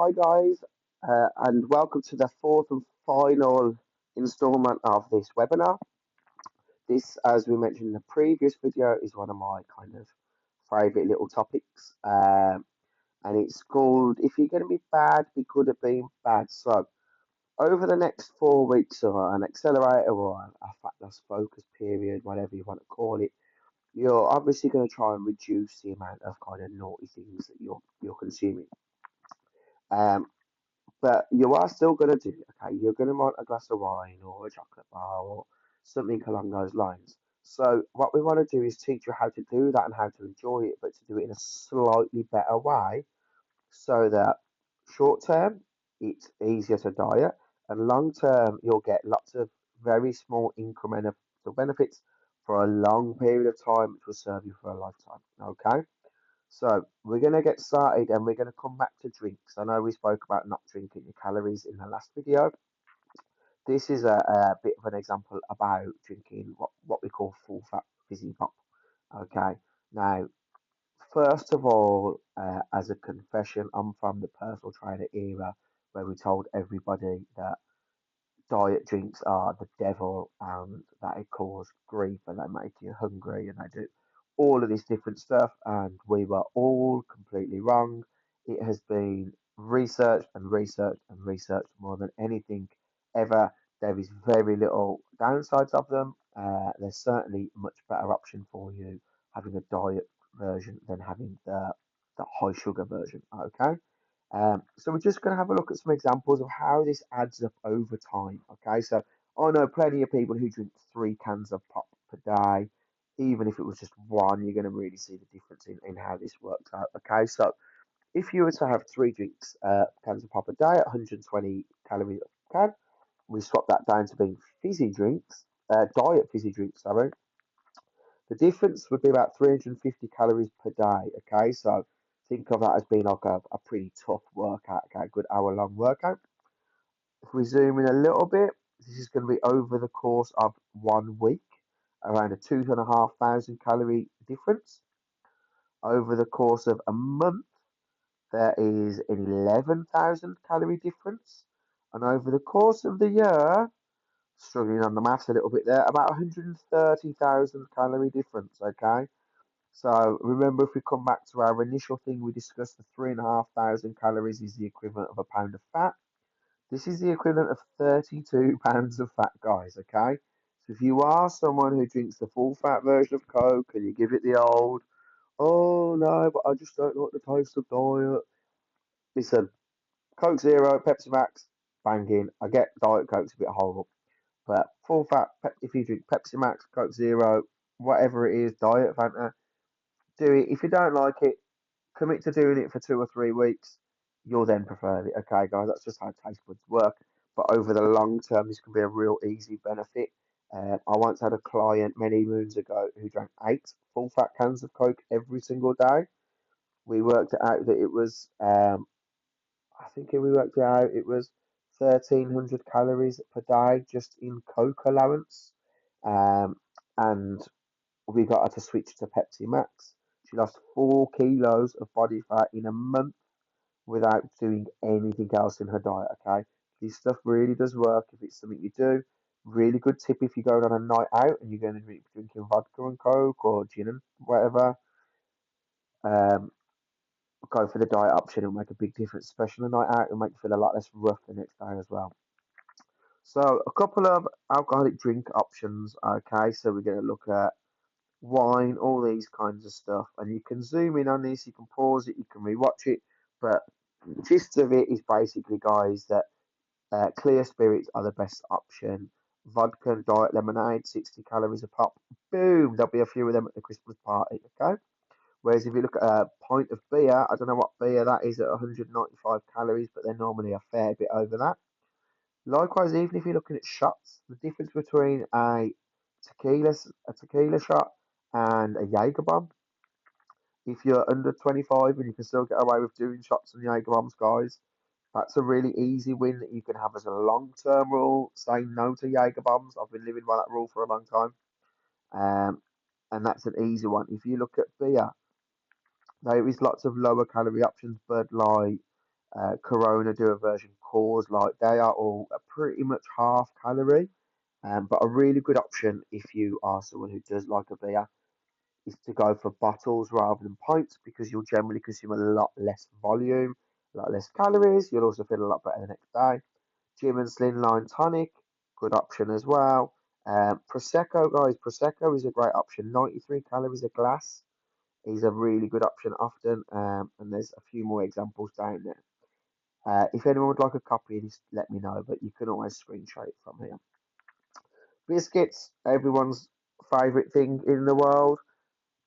Hi guys, and welcome to the fourth and final installment of this webinar. This, as we mentioned in the previous video, is one of my kind of favorite little topics, and it's called "If you're going to be bad, be good at being bad." So, over the next 4 weeks, or an accelerator, or a fat loss focus period, whatever you want to call it, you're obviously going to try and reduce the amount of kind of naughty things that you're consuming. Um, But you are still going to do it, okay? You're going to want a glass of wine or a chocolate bar or something along those lines. So, what we want to do is teach you how to do that and how to enjoy it, but to do it in a slightly better way so that short term it's easier to diet, and long term you'll get lots of very small incremental benefits for a long period of time, which will serve you for a lifetime, okay? So we're going to get started and we're going to come back to drinks. I know we spoke about not drinking your calories in the last video. This is a bit of an example about drinking what we call full fat fizzy pop. Okay. Now, first of all, as a confession, I'm from the personal trainer era where we told everybody that diet drinks are the devil and that it cause grief and they make you hungry and they do all of this different stuff, and we were all completely wrong. It has been researched and researched and researched more than anything ever. There is very little downsides of them. There's certainly a much better option for you having a diet version than having the high sugar version. Okay. So we're just going to have a look at some examples of how this adds up over time. Okay, so I know plenty of people who drink 3 cans of pop per day. Even if it was just one, you're going to really see the difference in how this works out. Okay, so if you were to have 3 drinks, cans of pop a day at 120 calories a can, we swap that down to being fizzy drinks, diet fizzy drinks, sorry. The difference would be about 350 calories per day. Okay, so think of that as being like a pretty tough workout, okay, a good hour-long workout. If we zoom in a little bit, this is going to be over the course of 1 week, around a 2,500 calorie difference. Over the course of a month, there is an 11,000 calorie difference. And over the course of the year, struggling on the maths a little bit there, about 130,000 calorie difference, okay? So remember, if we come back to our initial thing, we discussed the 3,500 calories is the equivalent of a pound of fat. This is the equivalent of 32 pounds of fat, guys. Okay. So if you are someone who drinks the full fat version of Coke and you give it the old, oh no, but I just don't like the taste of diet. Listen, Coke Zero, Pepsi Max, banging. I get Diet Coke's a bit horrible, but full fat, if you drink Pepsi Max, Coke Zero, whatever it is, Diet Fanta, do it. If you don't like it, commit to doing it for 2 or 3 weeks. You'll then prefer it. Okay, guys, that's just how taste buds work. But over the long term, this can be a real easy benefit. I once had a client many moons ago who drank 8 full fat cans of Coke every single day. We worked it out that it was, I think we worked it out, it was 1,300 calories per day just in Coke allowance. Um, and we got her to switch to Pepsi Max. She lost 4 kilos of body fat in a month without doing anything else in her diet. Okay, this stuff really does work if it's something you do. Really good tip if you're going on a night out and you're going to be drinking vodka and coke or gin and whatever. Um, Go for the diet option. It'll make a big difference, especially on a night out. It'll make you feel a lot less rough the next day as well. So a couple of alcoholic drink options. Okay, so we're going to look at wine, all these kinds of stuff. And you can zoom in on this, you can pause it, you can rewatch it. But the gist of it is basically, guys, that clear spirits are the best option. Vodka and diet lemonade, 60 calories a pop. Boom! There'll be a few of them at the Christmas party, okay? Whereas if you look at a pint of beer, I don't know what beer that is at 195 calories, but they're normally a fair bit over that. Likewise, even if you're looking at shots, the difference between tequila, a tequila shot and a Jaeger bomb. If you're under 25 and you can still get away with doing shots and Jaeger bombs, guys, that's a really easy win that you can have as a long-term rule. Say no to Jaeger bombs. I've been living by that rule for a long time, um, and that's an easy one. If you look at beer, there is lots of lower calorie options. Bud Light, Corona do a version Coors Light. They are all pretty much half calorie, but a really good option if you are someone who does like a beer is to go for bottles rather than pints because you'll generally consume a lot less volume, a lot less calories. You'll also feel a lot better the next day. Gym and Slimline Tonic, good option as well. Prosecco, guys, Prosecco is a great option. 93 calories a glass is a really good option often, and there's a few more examples down there. If anyone would like a copy of this, let me know, but you can always screenshot it from here. Biscuits, everyone's favourite thing in the world.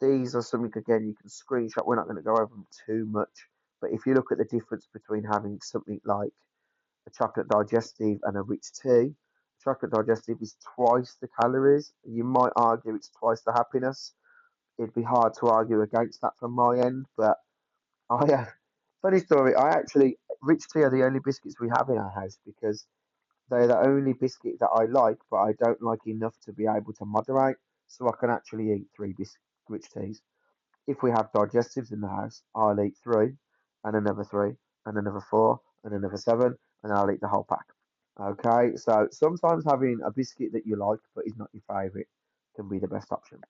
These are something, again, you can screenshot. We're not going to go over them too much, but if you look at the difference between having something like a chocolate digestive and a rich tea, chocolate digestive is twice the calories. You might argue it's twice the happiness. It'd be hard to argue against that from my end, but funny story. Rich tea are the only biscuits we have in our house because they're the only biscuit that I like, but I don't like enough to be able to moderate, so I can actually eat three rich teas. If we have digestives in the house, I'll eat three, and another three, and another four, and another seven, and I'll eat the whole pack. Okay, so sometimes having a biscuit that you like but is not your favourite can be the best option.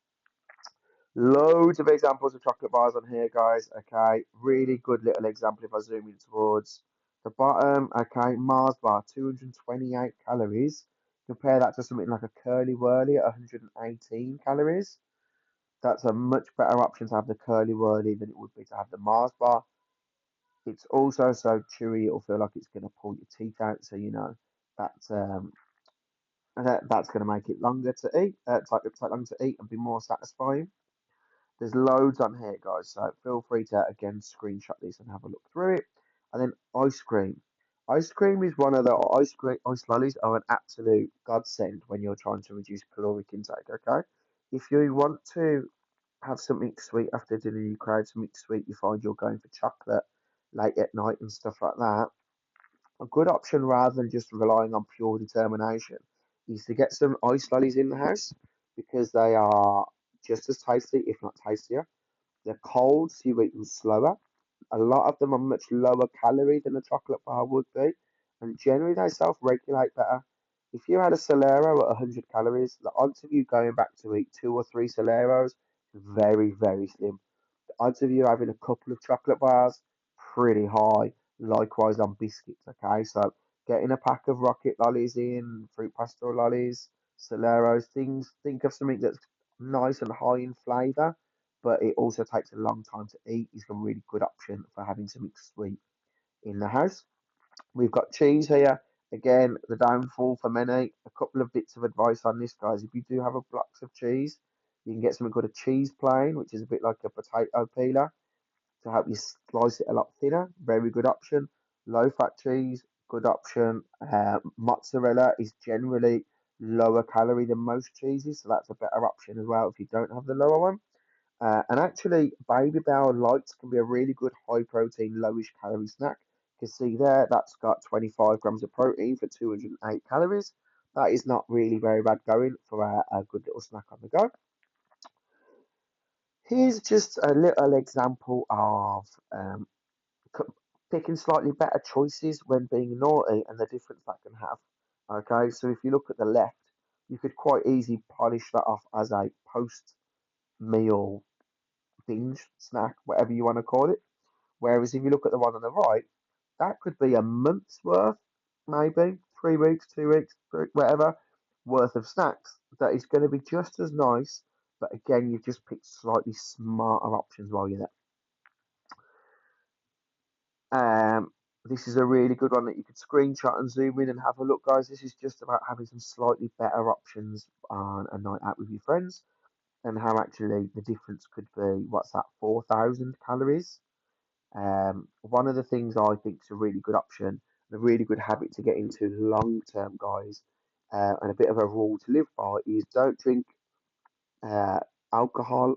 Loads of examples of chocolate bars on here, guys. Okay, really good little example if I zoom in towards the bottom. Okay, Mars bar, 228 calories. Compare that to something like a Curly Wurly at 118 calories. That's a much better option to have the Curly Wurly than it would be to have the Mars bar. It's also so chewy it'll feel like it's going to pull your teeth out, so you know that's that's going to make it longer to eat, take longer to eat and be more satisfying. There's loads on here, guys, so feel free to again screenshot these and have a look through it. And then ice cream. Ice cream is one of the ice lollies are an absolute godsend when you're trying to reduce caloric intake. Okay, if you want to have something sweet after dinner, you crave something sweet, you find you're going for chocolate late at night and stuff like that. A good option rather than just relying on pure determination is to get some ice lollies in the house because they are just as tasty, if not tastier. They're cold, so you eat them slower. A lot of them are much lower calorie than a chocolate bar would be, and generally they self-regulate better. If you had a Solero at 100 calories, the odds of you going back to eat two or three Soleros is very, very slim. The odds of you having a couple of chocolate bars, pretty high. Likewise on biscuits, okay? So getting a pack of rocket lollies in, fruit pastel lollies, Soleros, things, think of something that's nice and high in flavour, but it also takes a long time to eat, is a really good option for having something sweet in the house. We've got cheese here. Again, the downfall for many. A couple of bits of advice on this, guys. If you do have a blocks of cheese, you can get something called a cheese plane, which is a bit like a potato peeler to help you slice it a lot thinner. Very good option. Low fat cheese, good option. Mozzarella is generally lower calorie than most cheeses, so that's a better option as well if you don't have the lower one. And actually, Baby Bell Lights can be a really good high protein, lowish calorie snack. You can see there that's got 25 grams of protein for 208 calories. That is not really very bad going for a good little snack on the go. Here's just a little example of picking slightly better choices when being naughty and the difference that can have. Okay, so if you look at the left, you could quite easily polish that off as a post meal binge snack, whatever you want to call it. Whereas if you look at the one on the right, that could be a month's worth, maybe 3 weeks, 2 weeks, whatever, worth of snacks. That is going to be just as nice, but again, you've just picked slightly smarter options while you're there. This is a really good one that you could screenshot and zoom in and have a look, guys. This is just about having some slightly better options on a night out with your friends and how actually the difference could be, what's that, 4,000 calories? One of the things I think is a really good option, and a really good habit to get into long term, guys, and a bit of a rule to live by is don't drink uh, alcohol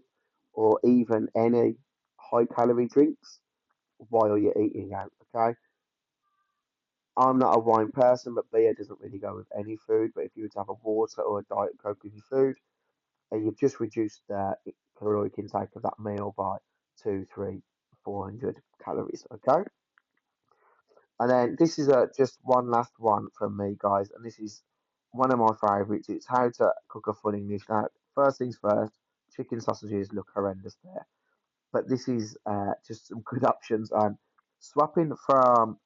or even any high calorie drinks while you're eating out. Okay, I'm not a wine person, but beer doesn't really go with any food. But if you were to have a water or a diet coke with your food, and you've just reduced the caloric intake of that meal by two, three, 400 calories. Okay. And then this is just one last one from me, guys, and this is one of my favourites. It's how to cook a full English. Now, first things first, chicken sausages look horrendous there, but this is just some good options on swapping from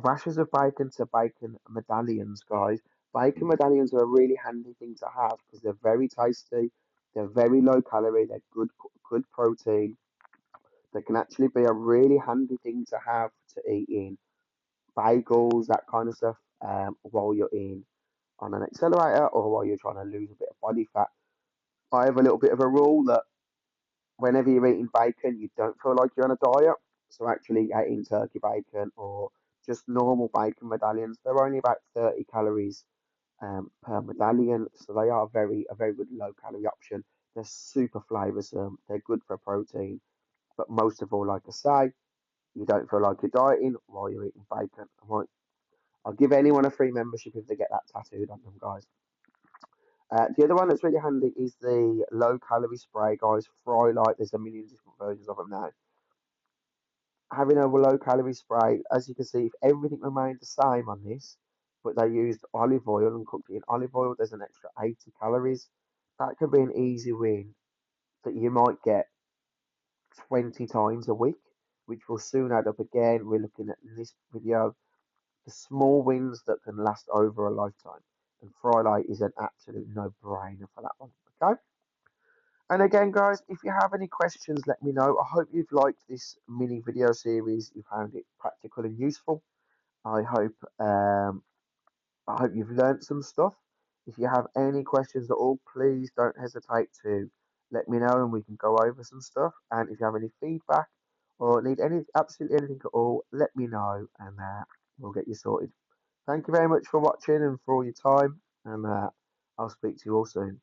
rashers of bacon to bacon medallions, guys. Bacon medallions are a really handy thing to have because they're very tasty, they're very low calorie, they're good protein. They can actually be a really handy thing to have to eat in bagels, that kind of stuff, while you're in on an accelerator or while you're trying to lose a bit of body fat. I have a little bit of a rule that whenever you're eating bacon, you don't feel like you're on a diet. So actually eating turkey bacon or just normal bacon medallions, they're only about 30 calories per medallion. So they are a very good low calorie option. They're super flavoursome. They're good for protein. But most of all, like I say, you don't feel like you're dieting while you're eating bacon. I'll give anyone a free membership if they get that tattooed on them, guys. The other one that's really handy is the low calorie spray, guys. Fry Light. There's a million different versions of them now. Having a low calorie spray, as you can see, if everything remained the same on this, but they used olive oil and cooked it in olive oil, there's an extra 80 calories. That could be an easy win that you might get 20 times a week, which will soon add up again. We're looking at in this video the small wins that can last over a lifetime. And Friday is an absolute no-brainer for that one. Okay. And again, guys, if you have any questions, let me know. I hope you've liked this mini video series. You found it practical and useful. I hope um, I hope you've learned some stuff. If you have any questions at all, please don't hesitate to let me know and we can go over some stuff. And if you have any feedback or need absolutely anything at all, let me know and we'll get you sorted. Thank you very much for watching and for all your time, and I'll speak to you all soon.